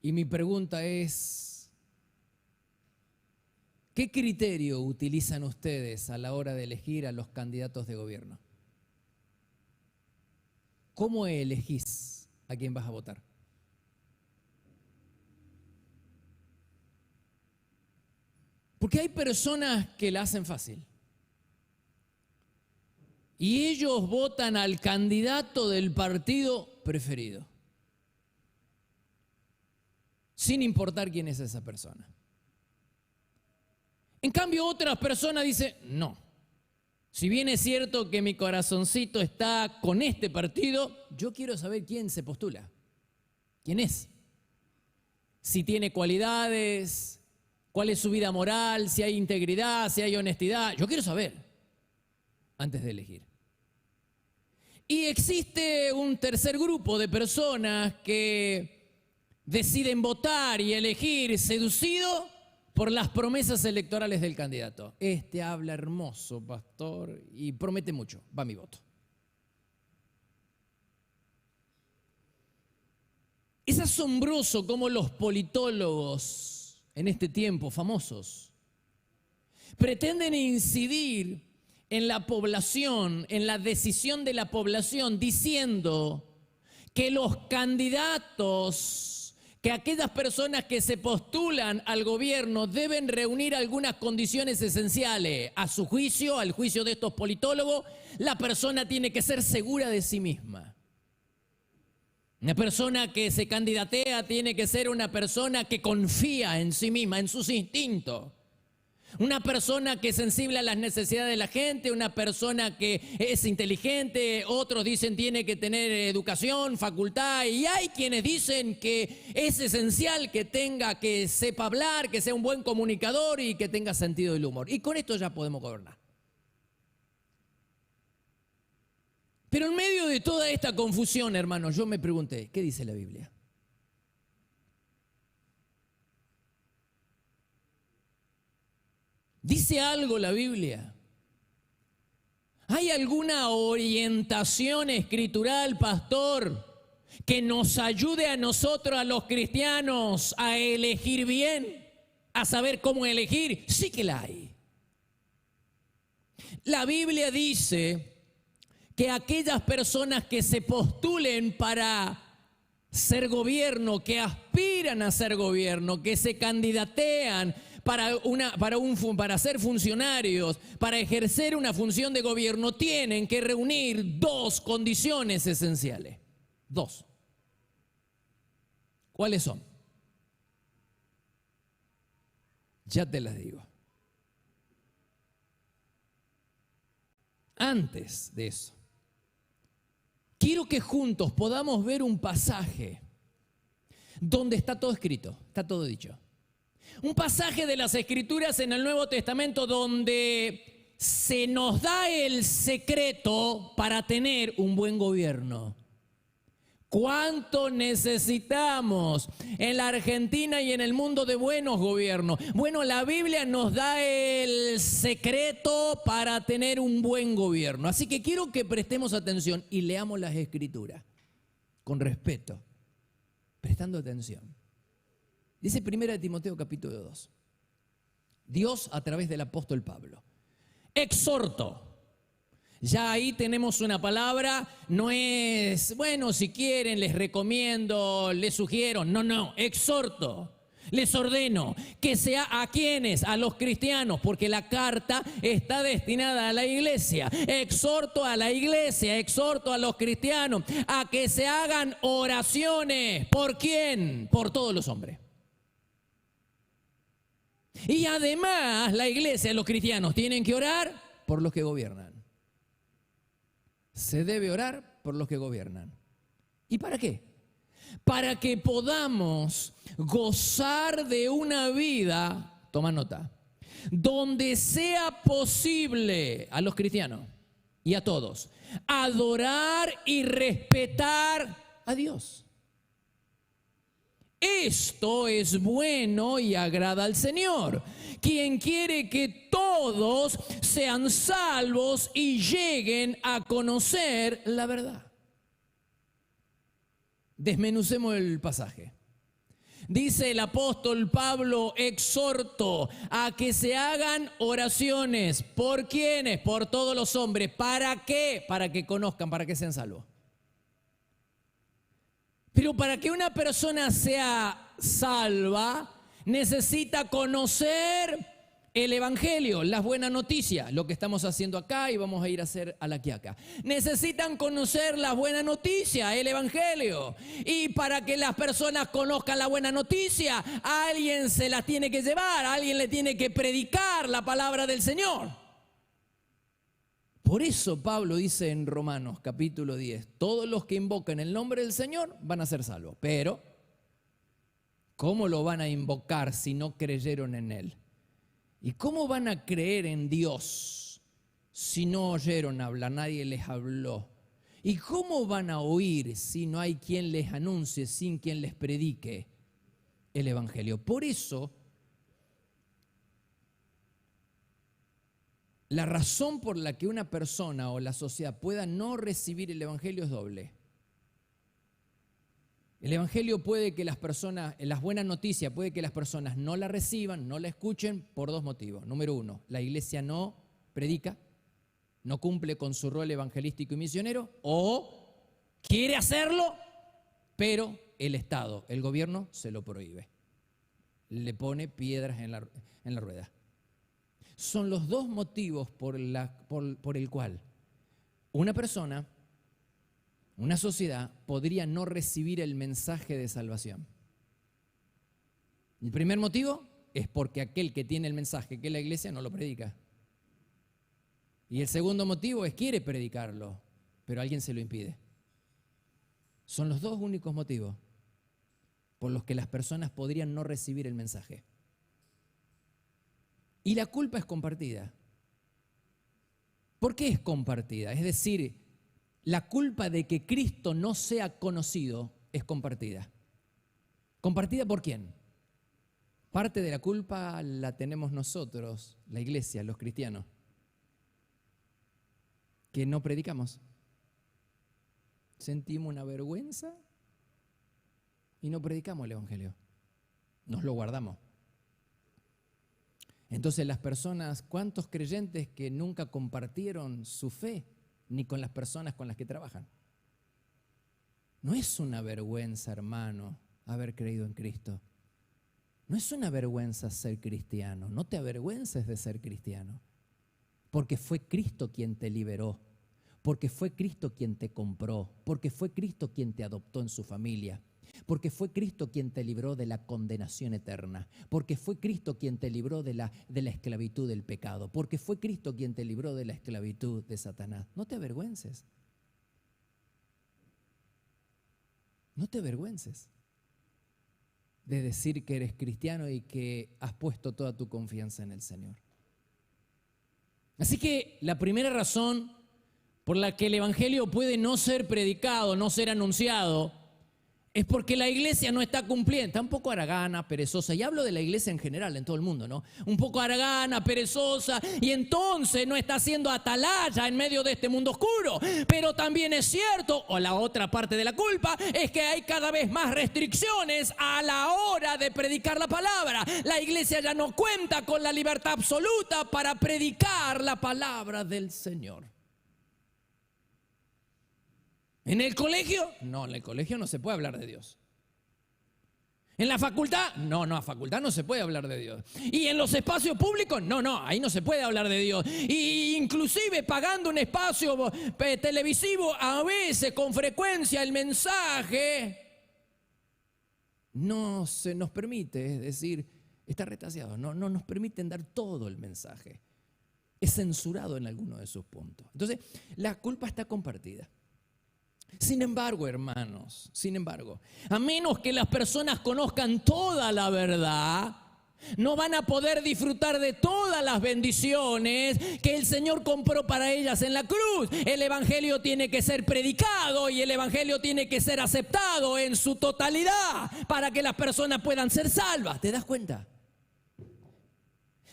Y mi pregunta es, ¿qué criterio utilizan ustedes a la hora de elegir a los candidatos de gobierno? ¿Cómo elegís a quién vas a votar? Porque hay personas que la hacen fácil. Y ellos votan al candidato del partido preferido, sin importar quién es esa persona. En cambio, otras personas dicen, no, si bien es cierto que mi corazoncito está con este partido, yo quiero saber quién se postula, quién es, si tiene cualidades, cuál es su vida moral, si hay integridad, si hay honestidad. Yo quiero saber antes de elegir. Y existe un tercer grupo de personas que deciden votar y elegir seducido por las promesas electorales del candidato. Este habla hermoso, pastor, y promete mucho. Va mi voto. Es asombroso cómo los politólogos en este tiempo, famosos, pretenden incidir en la población, en la decisión de la población, diciendo que los candidatos, que aquellas personas que se postulan al gobierno deben reunir algunas condiciones esenciales. A su juicio, al juicio de estos politólogos, la persona tiene que ser segura de sí misma. Una persona que se candidatea tiene que ser una persona que confía en sí misma, en sus instintos. Una persona que es sensible a las necesidades de la gente, una persona que es inteligente, otros dicen tiene que tener educación, facultad, y hay quienes dicen que es esencial que sepa hablar, que sea un buen comunicador y que tenga sentido del humor. Y con esto ya podemos gobernar. Pero en medio de toda esta confusión, hermanos, yo me pregunté, ¿qué dice la Biblia? ¿Dice algo la Biblia? ¿Hay alguna orientación escritural, pastor, que nos ayude a nosotros, a los cristianos, a elegir bien, a saber cómo elegir? Sí que la hay. La Biblia dice que aquellas personas que se postulen para ser gobierno, que aspiran a ser gobierno, que se candidatean para ser funcionarios, para ejercer una función de gobierno, tienen que reunir dos condiciones esenciales. Dos. ¿Cuáles son? Ya te las digo. Antes de eso, quiero que juntos podamos ver un pasaje donde está todo escrito, está todo dicho. Un pasaje de las Escrituras en el Nuevo Testamento donde se nos da el secreto para tener un buen gobierno. ¿Cuánto necesitamos en la Argentina y en el mundo de buenos gobiernos? Bueno, la Biblia nos da el secreto para tener un buen gobierno. Así que quiero que prestemos atención y leamos las Escrituras con respeto, prestando atención. Dice 1 Timoteo capítulo 2. Dios a través del apóstol Pablo. Exhorto. Ya ahí tenemos una palabra, no es, bueno, si quieren, les recomiendo, les sugiero. No, exhorto. Les ordeno que sea a quienes, a los cristianos, porque la carta está destinada a la iglesia. Exhorto a la iglesia, exhorto a los cristianos a que se hagan oraciones. ¿Por quién? Por todos los hombres. Y además la iglesia, los cristianos, tienen que orar por los que gobiernan. Se debe orar por los que gobiernan. ¿Y para qué? Para que podamos gozar de una vida, toma nota, donde sea posible a los cristianos y a todos adorar y respetar a Dios. Esto es bueno y agrada al Señor, quien quiere que todos sean salvos y lleguen a conocer la verdad. Desmenucemos el pasaje. dice el apóstol Pablo, exhorto a que se hagan oraciones. ¿Por quiénes? Por todos los hombres. ¿Para qué? Para que conozcan, para que sean salvos. Pero para que una persona sea salva, necesita conocer el Evangelio, las buenas noticias, lo que estamos haciendo acá y vamos a ir a hacer a la Quiaca. Necesitan conocer las buenas noticias, el Evangelio. Y para que las personas conozcan la buena noticia, alguien se las tiene que llevar, alguien le tiene que predicar la palabra del Señor. Por eso Pablo dice en Romanos capítulo 10, todos los que invocan el nombre del Señor van a ser salvos. Pero, ¿cómo lo van a invocar si no creyeron en Él? ¿Y cómo van a creer en Dios si no oyeron hablar, nadie les habló? ¿Y cómo van a oír si no hay quien les anuncie, sin quien les predique el Evangelio? Por eso, la razón por la que una persona o la sociedad pueda no recibir el Evangelio es doble. El Evangelio puede que las personas, las buenas noticias, puede que las personas no la reciban, no la escuchen por dos motivos. Número uno, la iglesia no predica, no cumple con su rol evangelístico y misionero, o quiere hacerlo, pero el Estado, el gobierno, se lo prohíbe. Le pone piedras en la rueda. Son los dos motivos por el cual una persona, una sociedad podría no recibir el mensaje de salvación. El primer motivo es porque aquel que tiene el mensaje, que es la iglesia, no lo predica. Y el segundo motivo es quiere predicarlo, pero alguien se lo impide. Son los dos únicos motivos por los que las personas podrían no recibir el mensaje. Y la culpa es compartida. ¿Por qué es compartida? Es decir, la culpa de que Cristo no sea conocido es compartida. ¿Compartida por quién? Parte de la culpa la tenemos nosotros, la iglesia, los cristianos, que no predicamos. Sentimos una vergüenza y no predicamos el Evangelio. Nos lo guardamos. Entonces las personas, ¿cuántos creyentes que nunca compartieron su fe ni con las personas con las que trabajan? No es una vergüenza, hermano, haber creído en Cristo. No es una vergüenza ser cristiano. No te avergüences de ser cristiano. Porque fue Cristo quien te liberó. Porque fue Cristo quien te compró. Porque fue Cristo quien te adoptó en su familia. Porque fue Cristo quien te libró de la condenación eterna. Porque fue Cristo quien te libró de la esclavitud del pecado. Porque fue Cristo quien te libró de la esclavitud de Satanás. No te avergüences. No te avergüences de decir que eres cristiano y que has puesto toda tu confianza en el Señor. Así que la primera razón por la que el Evangelio puede no ser predicado, no ser anunciado, es porque la iglesia no está cumpliendo. Está un poco haragana, perezosa. Y hablo de la iglesia en general, en todo el mundo, ¿no? Un poco haragana, perezosa. Y entonces no está haciendo atalaya en medio de este mundo oscuro. Pero también es cierto, o la otra parte de la culpa, es que hay cada vez más restricciones a la hora de predicar la palabra. La iglesia ya no cuenta con la libertad absoluta para predicar la palabra del Señor. ¿En el colegio? No, en el colegio no se puede hablar de Dios. ¿En la facultad? No, en la facultad no se puede hablar de Dios. ¿Y en los espacios públicos? No, ahí no se puede hablar de Dios. Y inclusive pagando un espacio televisivo, a veces con frecuencia el mensaje no se nos permite, es decir, está retaseado, no nos permiten dar todo el mensaje. Es censurado en alguno de sus puntos. Entonces, la culpa está compartida. Sin embargo, hermanos, a menos que las personas conozcan toda la verdad, no van a poder disfrutar de todas las bendiciones que el Señor compró para ellas en la cruz. El Evangelio tiene que ser predicado y el Evangelio tiene que ser aceptado en su totalidad para que las personas puedan ser salvas. ¿Te das cuenta?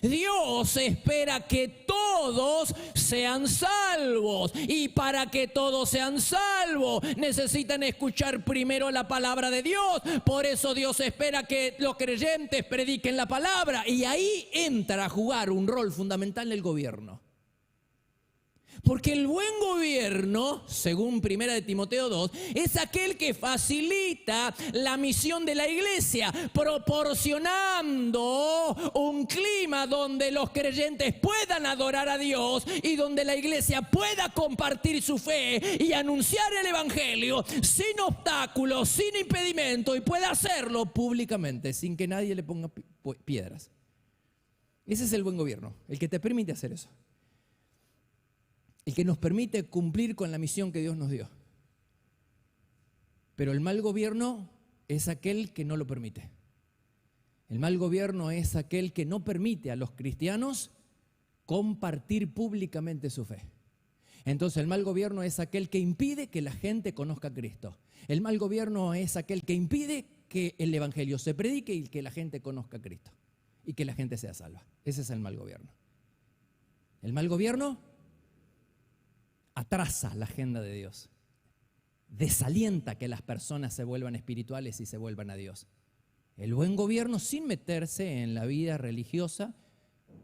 Dios espera que todos sean salvos. Y para que todos sean salvos, necesitan escuchar primero la palabra de Dios. Por eso Dios espera que los creyentes prediquen la palabra. Y ahí entra a jugar un rol fundamental el gobierno. Porque el buen gobierno, según 1 de Timoteo 2, es aquel que facilita la misión de la iglesia, proporcionando un clima donde los creyentes puedan adorar a Dios y donde la iglesia pueda compartir su fe y anunciar el evangelio sin obstáculos, sin impedimento, y pueda hacerlo públicamente sin que nadie le ponga piedras. Ese es el buen gobierno, el que te permite hacer eso. El que nos permite cumplir con la misión que Dios nos dio. Pero el mal gobierno es aquel que no lo permite. El mal gobierno es aquel que no permite a los cristianos compartir públicamente su fe. Entonces el mal gobierno es aquel que impide que la gente conozca a Cristo. El mal gobierno es aquel que impide que el evangelio se predique y que la gente conozca a Cristo y que la gente sea salva. Ese es el mal gobierno. El mal gobierno atrasa la agenda de Dios, desalienta que las personas se vuelvan espirituales y se vuelvan a Dios. El buen gobierno, sin meterse en la vida religiosa,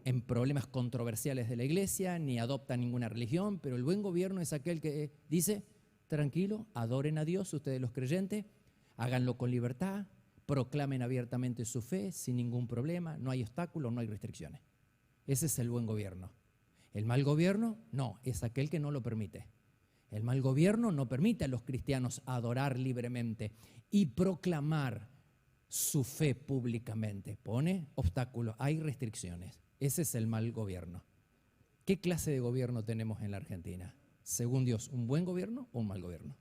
en problemas controversiales de la iglesia, ni adopta ninguna religión, pero el buen gobierno es aquel que dice: tranquilo, adoren a Dios ustedes los creyentes, háganlo con libertad, proclamen abiertamente su fe sin ningún problema, no hay obstáculos, no hay restricciones. Ese es el buen gobierno. El mal gobierno, no, es aquel que no lo permite. El mal gobierno no permite a los cristianos adorar libremente y proclamar su fe públicamente. Pone obstáculos, hay restricciones. Ese es el mal gobierno. ¿Qué clase de gobierno tenemos en la Argentina? Según Dios, ¿un buen gobierno o un mal gobierno?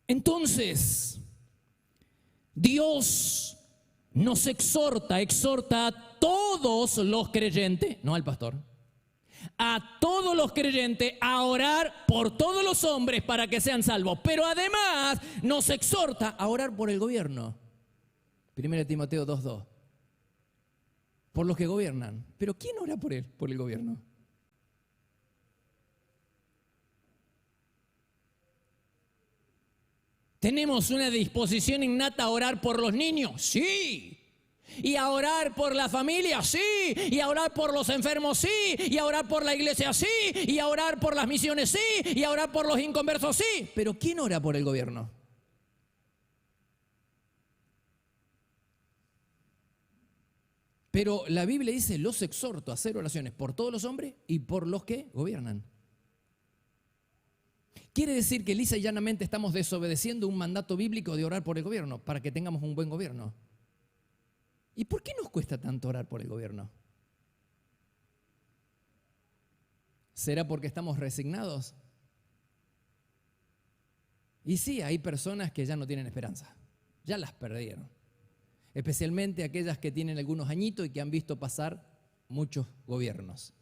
Entonces, Dios nos exhorta a todos los creyentes, no al pastor, a todos los creyentes a orar por todos los hombres para que sean salvos. Pero además nos exhorta a orar por el gobierno. 1 Timoteo 2:2. Por los que gobiernan. ¿Pero quién ora por él, por el gobierno? ¿Tenemos una disposición innata a orar por los niños? Sí. ¿Y a orar por la familia? Sí. ¿Y a orar por los enfermos? Sí. ¿Y a orar por la iglesia? Sí. ¿Y a orar por las misiones? Sí. ¿Y a orar por los inconversos? Sí. ¿Pero quién ora por el gobierno? Pero la Biblia dice: los exhorto a hacer oraciones por todos los hombres y por los que gobiernan. Quiere decir que lisa y llanamente estamos desobedeciendo un mandato bíblico de orar por el gobierno para que tengamos un buen gobierno. ¿Y por qué nos cuesta tanto orar por el gobierno? ¿Será porque estamos resignados? Y sí, hay personas que ya no tienen esperanza, ya las perdieron. Especialmente aquellas que tienen algunos añitos y que han visto pasar muchos gobiernos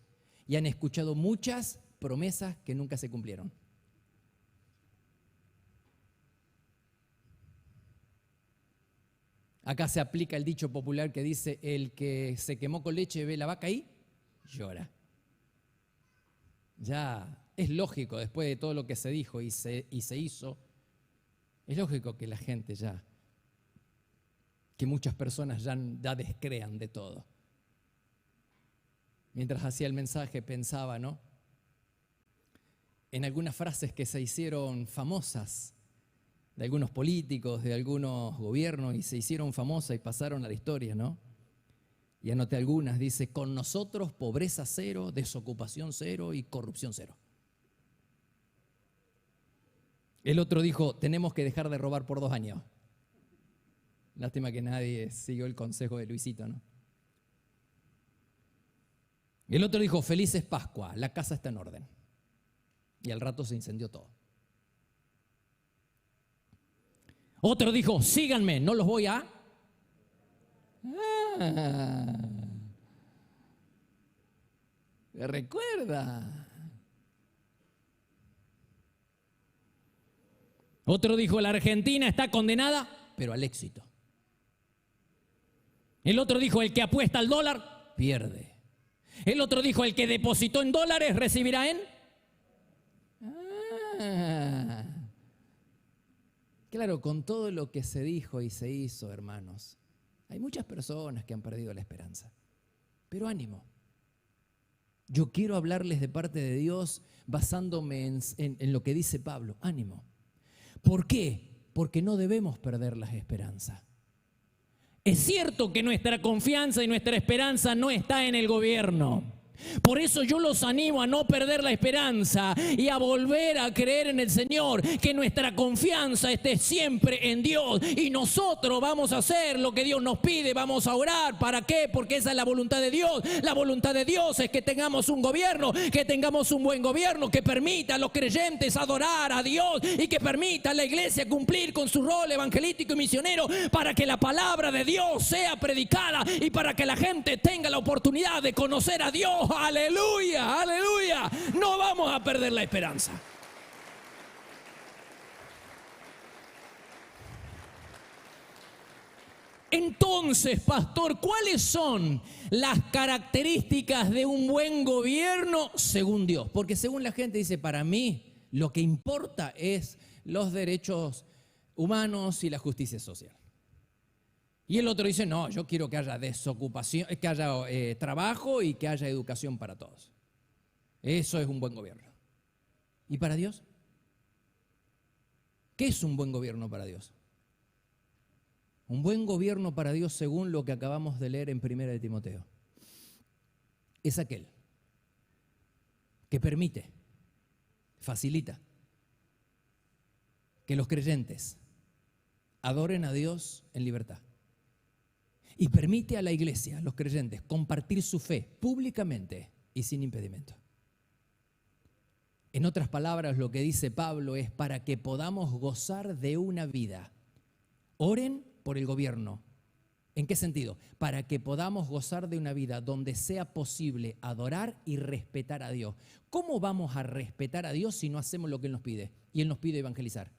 y han escuchado muchas promesas que nunca se cumplieron. Acá se aplica el dicho popular que dice: el que se quemó con leche ve la vaca y llora. Ya es lógico, después de todo lo que se dijo y se hizo, es lógico que la gente que muchas personas ya descrean de todo. Mientras hacía el mensaje pensaba, ¿no?, en algunas frases que se hicieron famosas de algunos políticos, de algunos gobiernos, y se hicieron famosas y pasaron a la historia, ¿no? Y anoté algunas. Dice: con nosotros pobreza cero, desocupación cero y corrupción cero. El otro dijo: tenemos que dejar de robar por 2 años. Lástima que nadie siguió el consejo de Luisito, ¿no? El otro dijo: felices Pascua, la casa está en orden. Y al rato se incendió todo. Otro dijo: síganme, no los voy a... ¿recuerda? Otro dijo, la Argentina está condenada, pero al éxito. El otro dijo, el que apuesta al dólar, pierde. El otro dijo, el que depositó en dólares, recibirá en... Claro, con todo lo que se dijo y se hizo, hermanos, hay muchas personas que han perdido la esperanza. Pero ánimo. Yo quiero hablarles de parte de Dios basándome en lo que dice Pablo. Ánimo. ¿Por qué? Porque no debemos perder la esperanza. Es cierto que nuestra confianza y nuestra esperanza no está en el gobierno. Por eso yo los animo a no perder la esperanza y a volver a creer en el Señor, que nuestra confianza esté siempre en Dios y nosotros vamos a hacer lo que Dios nos pide, vamos a orar. ¿Para qué? Porque esa es la voluntad de Dios. La voluntad de Dios es que tengamos un gobierno, que tengamos un buen gobierno, que permita a los creyentes adorar a Dios y que permita a la iglesia cumplir con su rol evangelístico y misionero para que la palabra de Dios sea predicada y para que la gente tenga la oportunidad de conocer a Dios. Aleluya, aleluya. No vamos a perder la esperanza. Entonces, pastor, ¿cuáles son las características de un buen gobierno según Dios? Porque según la gente dice, para mí lo que importa es los derechos humanos y la justicia social. Y el otro dice, no, yo quiero que haya desocupación, que haya trabajo y que haya educación para todos. Eso es un buen gobierno. ¿Y para Dios? ¿Qué es un buen gobierno para Dios? Un buen gobierno para Dios, según lo que acabamos de leer en 1 de Timoteo, es aquel que permite, facilita que los creyentes adoren a Dios en libertad. Y permite a la iglesia, a los creyentes, compartir su fe públicamente y sin impedimento. En otras palabras, lo que dice Pablo es para que podamos gozar de una vida. Oren por el gobierno. ¿En qué sentido? Para que podamos gozar de una vida donde sea posible adorar y respetar a Dios. ¿Cómo vamos a respetar a Dios si no hacemos lo que Él nos pide? Y Él nos pide evangelizar.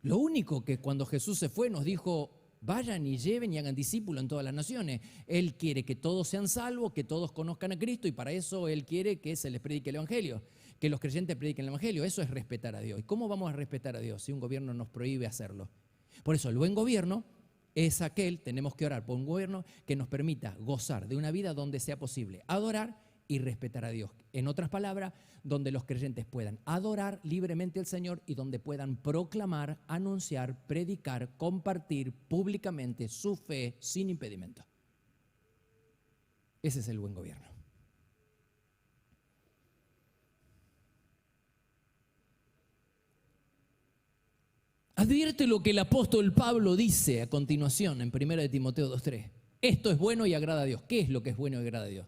Lo único que cuando Jesús se fue nos dijo, vayan y lleven y hagan discípulos en todas las naciones. Él quiere que todos sean salvos, que todos conozcan a Cristo y para eso Él quiere que se les predique el Evangelio, que los creyentes prediquen el Evangelio. Eso es respetar a Dios. ¿Y cómo vamos a respetar a Dios si un gobierno nos prohíbe hacerlo? Por eso el buen gobierno es aquel, tenemos que orar por un gobierno que nos permita gozar de una vida donde sea posible adorar y respetar a Dios. En otras palabras, donde los creyentes puedan adorar libremente al Señor y donde puedan proclamar, anunciar, predicar, compartir públicamente su fe sin impedimento. Ese es el buen gobierno. Advierte lo que el apóstol Pablo dice a continuación en 1 de Timoteo 2:3. Esto es bueno y agrada a Dios. ¿Qué es lo que es bueno y agrada a Dios?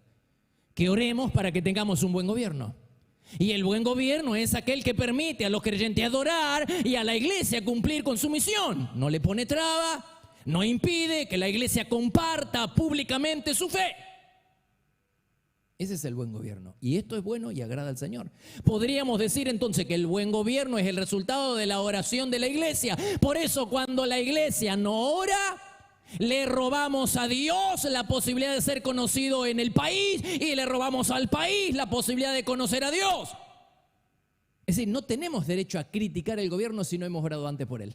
Que oremos para que tengamos un buen gobierno. Y el buen gobierno es aquel que permite a los creyentes adorar y a la iglesia cumplir con su misión. No le pone traba, no impide que la iglesia comparta públicamente su fe. Ese es el buen gobierno. Y esto es bueno y agrada al Señor. Podríamos decir entonces que el buen gobierno es el resultado de la oración de la iglesia. Por eso cuando la iglesia no ora, le robamos a Dios la posibilidad de ser conocido en el país y le robamos al país la posibilidad de conocer a Dios. Es decir, no tenemos derecho a criticar el gobierno si no hemos orado antes por él.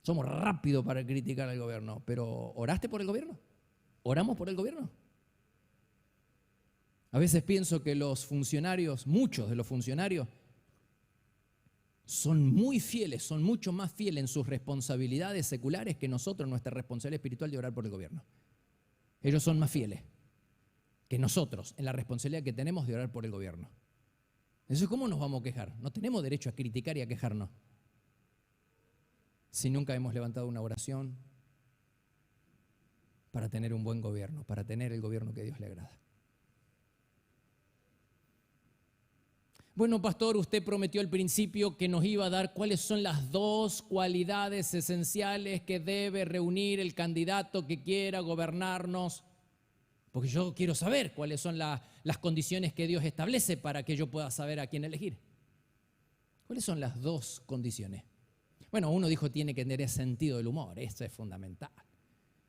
Somos rápidos para criticar al gobierno, pero ¿oraste por el gobierno? ¿Oramos por el gobierno? A veces pienso que los funcionarios, muchos de los funcionarios, son muy fieles, son mucho más fieles en sus responsabilidades seculares que nosotros en nuestra responsabilidad espiritual de orar por el gobierno. Ellos son más fieles que nosotros en la responsabilidad que tenemos de orar por el gobierno. Entonces, ¿cómo nos vamos a quejar? No tenemos derecho a criticar y a quejarnos si nunca hemos levantado una oración para tener un buen gobierno, para tener el gobierno que a Dios le agrada. Bueno, pastor, usted prometió al principio que nos iba a dar cuáles son las dos cualidades esenciales que debe reunir el candidato que quiera gobernarnos. Porque yo quiero saber cuáles son las condiciones que Dios establece para que yo pueda saber a quién elegir. ¿Cuáles son las dos condiciones? Bueno, uno dijo tiene que tener sentido del humor, eso es fundamental.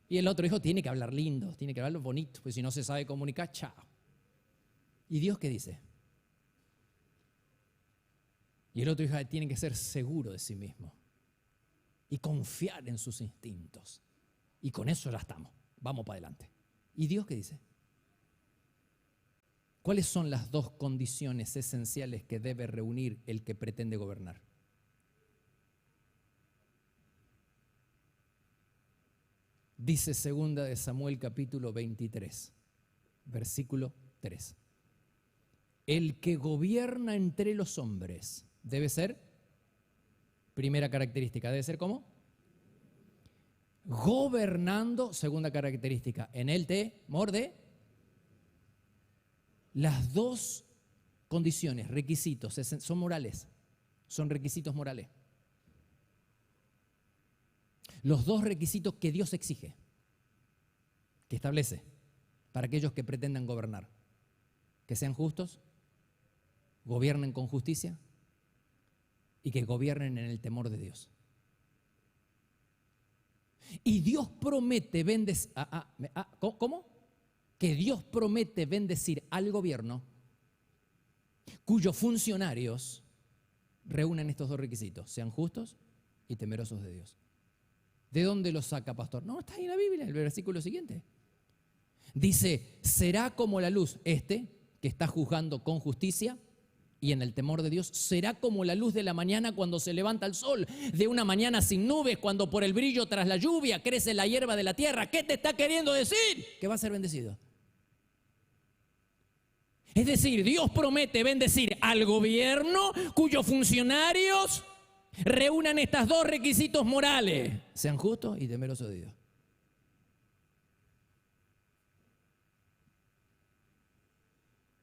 Y el otro dijo tiene que hablar lindo, tiene que hablar bonito, porque si no se sabe comunicar, chao. ¿Y Dios qué dice? Y el otro dijo tiene que ser seguro de sí mismo y confiar en sus instintos. Y con eso ya estamos, vamos para adelante. ¿Y Dios qué dice? ¿Cuáles son las dos condiciones esenciales que debe reunir el que pretende gobernar? Dice 2 de Samuel capítulo 23, versículo 3. El que gobierna entre los hombres debe ser, primera característica, debe ser ¿cómo? Gobernando, segunda característica, en el temor de. Las dos condiciones, requisitos, son morales, son requisitos morales. Los dos requisitos que Dios exige, que establece para aquellos que pretendan gobernar, que sean justos, gobiernen con justicia y que gobiernen en el temor de Dios. Y Dios promete bendecir. ¿Cómo? Que Dios promete bendecir al gobierno cuyos funcionarios reúnan estos dos requisitos, sean justos y temerosos de Dios. ¿De dónde lo saca, pastor? No, está ahí en la Biblia, en el versículo siguiente. Dice, será como la luz, que está juzgando con justicia y en el temor de Dios, será como la luz de la mañana cuando se levanta el sol, de una mañana sin nubes, cuando por el brillo tras la lluvia crece la hierba de la tierra. ¿Qué te está queriendo decir? Que va a ser bendecido. Es decir, Dios promete bendecir al gobierno cuyos funcionarios reúnan estos dos requisitos morales, sean justos y temerosos de Dios.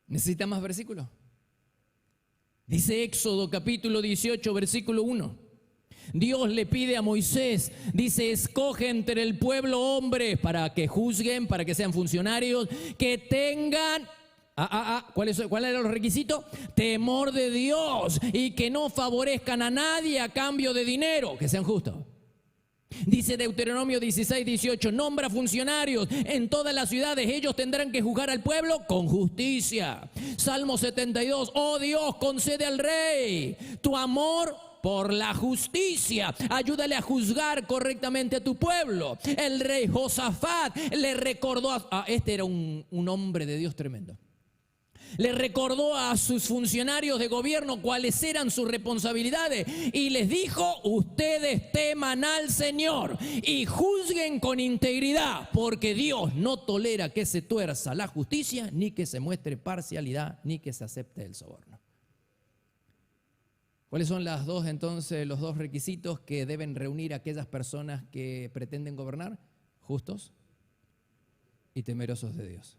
¿Necesita más versículos? Dice Éxodo capítulo 18, versículo 1. Dios le pide a Moisés, dice, escoge entre el pueblo hombres para que juzguen, para que sean funcionarios, que tengan... ¿Cuáles eran los requisitos? Temor de Dios y que no favorezcan a nadie a cambio de dinero, que sean justos. Dice Deuteronomio 16, 18, nombra funcionarios en todas las ciudades, ellos tendrán que juzgar al pueblo con justicia. Salmo 72, oh Dios, concede al rey tu amor por la justicia, ayúdale a juzgar correctamente a tu pueblo. El rey Josafat le recordó, este era un hombre de Dios tremendo. Le recordó a sus funcionarios de gobierno cuáles eran sus responsabilidades y les dijo, ustedes teman al Señor y juzguen con integridad, porque Dios no tolera que se tuerza la justicia, ni que se muestre parcialidad, ni que se acepte el soborno. ¿Cuáles son los dos requisitos que deben reunir aquellas personas que pretenden gobernar? Justos y temerosos de Dios.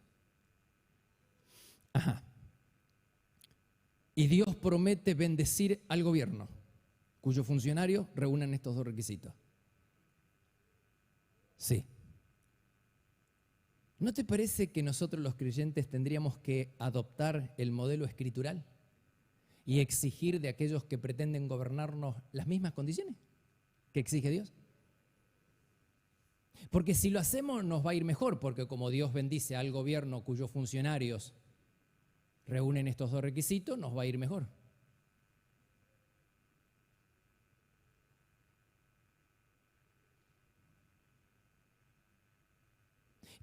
Y Dios promete bendecir al gobierno, cuyos funcionarios reúnan estos dos requisitos. Sí. ¿No te parece que nosotros los creyentes tendríamos que adoptar el modelo escritural y exigir de aquellos que pretenden gobernarnos las mismas condiciones que exige Dios? Porque si lo hacemos nos va a ir mejor, porque como Dios bendice al gobierno cuyos funcionarios reúnen estos dos requisitos, nos va a ir mejor.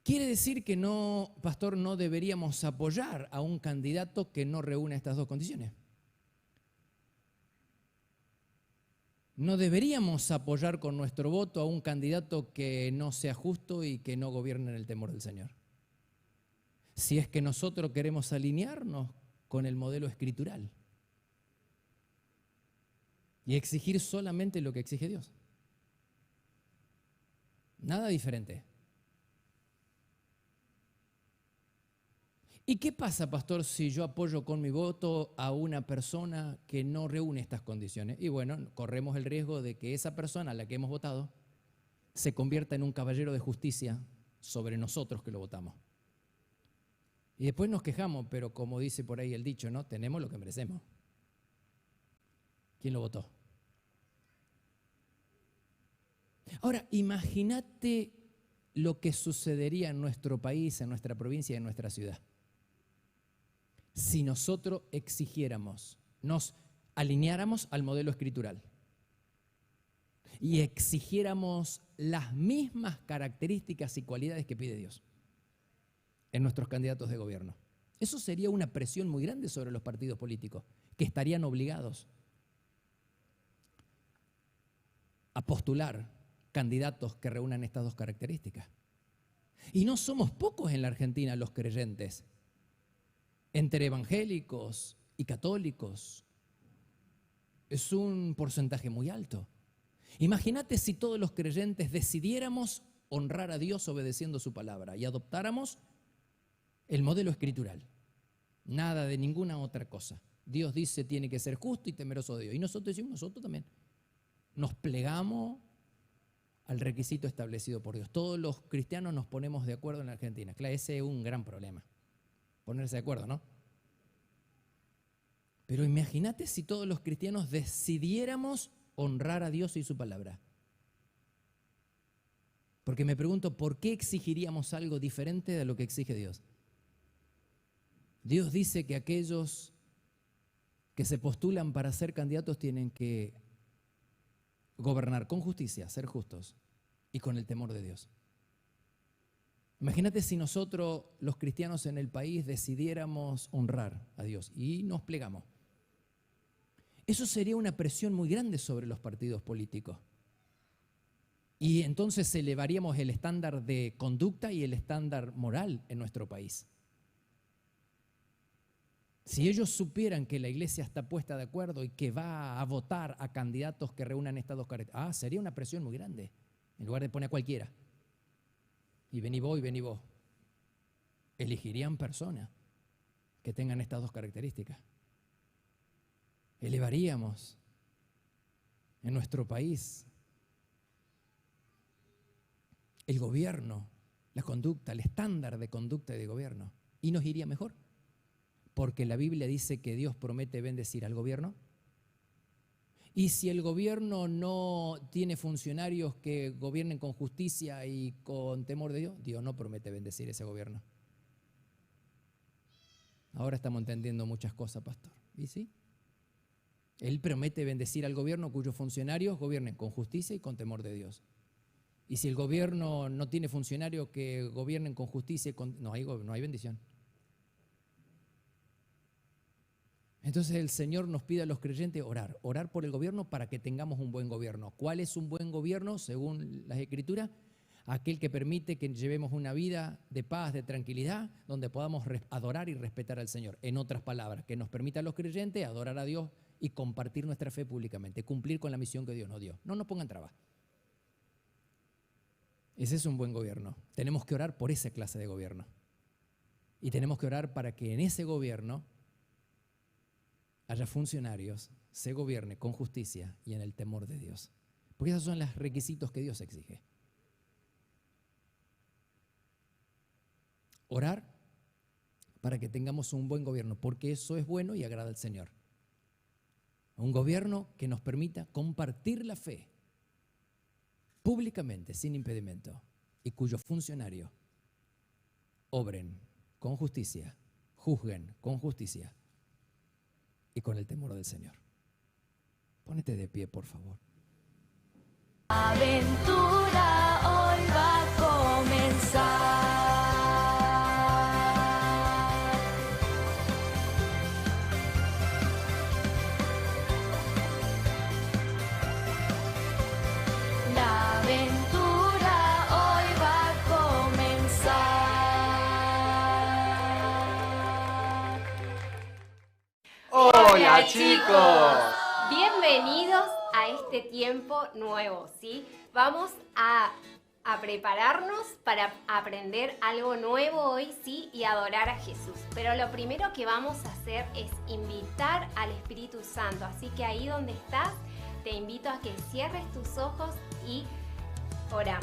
Quiere decir que no, pastor, no deberíamos apoyar a un candidato que no reúne estas dos condiciones. No deberíamos apoyar con nuestro voto a un candidato que no sea justo y que no gobierne en el temor del Señor. Si es que nosotros queremos alinearnos con el modelo escritural y exigir solamente lo que exige Dios. Nada diferente. ¿Y qué pasa, pastor, si yo apoyo con mi voto a una persona que no reúne estas condiciones? Y bueno, corremos el riesgo de que esa persona a la que hemos votado se convierta en un caballero de justicia sobre nosotros que lo votamos. Y después nos quejamos, pero como dice por ahí el dicho, ¿no? Tenemos lo que merecemos. ¿Quién lo votó? Ahora, imagínate lo que sucedería en nuestro país, en nuestra provincia y en nuestra ciudad. Si nosotros exigiéramos, nos alineáramos al modelo escritural y exigiéramos las mismas características y cualidades que pide Dios en nuestros candidatos de gobierno. Eso sería una presión muy grande sobre los partidos políticos, que estarían obligados a postular candidatos que reúnan estas dos características. Y no somos pocos en la Argentina los creyentes. Entre evangélicos y católicos es un porcentaje muy alto. Imagínate si todos los creyentes decidiéramos honrar a Dios obedeciendo su palabra y adoptáramos el modelo escritural. Nada de ninguna otra cosa. Dios dice tiene que ser justo y temeroso de Dios. Y nosotros decimos, nosotros también nos plegamos al requisito establecido por Dios. Todos los cristianos nos ponemos de acuerdo en la Argentina. Claro, ese es un gran problema. Ponerse de acuerdo, ¿no? Pero imagínate si todos los cristianos decidiéramos honrar a Dios y su palabra. Porque me pregunto, ¿por qué exigiríamos algo diferente de lo que exige Dios? Dios dice que aquellos que se postulan para ser candidatos tienen que gobernar con justicia, ser justos y con el temor de Dios. Imagínate si nosotros, los cristianos en el país, decidiéramos honrar a Dios y nos plegamos. Eso sería una presión muy grande sobre los partidos políticos. Y entonces elevaríamos el estándar de conducta y el estándar moral en nuestro país. Si ellos supieran que la iglesia está puesta de acuerdo y que va a votar a candidatos que reúnan estas dos características, sería una presión muy grande, en lugar de poner a cualquiera. Y vení vos. Elegirían personas que tengan estas dos características. Elevaríamos en nuestro país el gobierno, la conducta, el estándar de conducta y de gobierno. Y nos iría mejor. Porque la Biblia dice que Dios promete bendecir al gobierno. Y si el gobierno no tiene funcionarios que gobiernen con justicia y con temor de Dios, Dios no promete bendecir ese gobierno. Ahora estamos entendiendo muchas cosas, pastor. ¿Y sí? Él promete bendecir al gobierno cuyos funcionarios gobiernen con justicia y con temor de Dios. Y si el gobierno no tiene funcionarios que gobiernen con justicia y no hay bendición. Entonces el Señor nos pide a los creyentes orar por el gobierno para que tengamos un buen gobierno. ¿Cuál es un buen gobierno según las Escrituras? Aquel que permite que llevemos una vida de paz, de tranquilidad, donde podamos adorar y respetar al Señor. En otras palabras, que nos permita a los creyentes adorar a Dios y compartir nuestra fe públicamente, cumplir con la misión que Dios nos dio. No nos pongan trabas. Ese es un buen gobierno. Tenemos que orar por esa clase de gobierno. Y tenemos que orar para que en ese gobierno haya funcionarios, se gobierne con justicia y en el temor de Dios. Porque esos son los requisitos que Dios exige. Orar para que tengamos un buen gobierno, porque eso es bueno y agrada al Señor. Un gobierno que nos permita compartir la fe públicamente, sin impedimento, y cuyos funcionarios obren con justicia, juzguen con justicia y con el temor del Señor. Pónete de pie, por favor. Aventura hoy va a comenzar. La aventura hoy va a comenzar. Hola chicos. Bienvenidos a este tiempo nuevo, ¿sí? Vamos a prepararnos para aprender algo nuevo hoy, ¿sí? Y adorar a Jesús. Pero lo primero que vamos a hacer es invitar al Espíritu Santo. Así que ahí donde estás, te invito a que cierres tus ojos y oramos.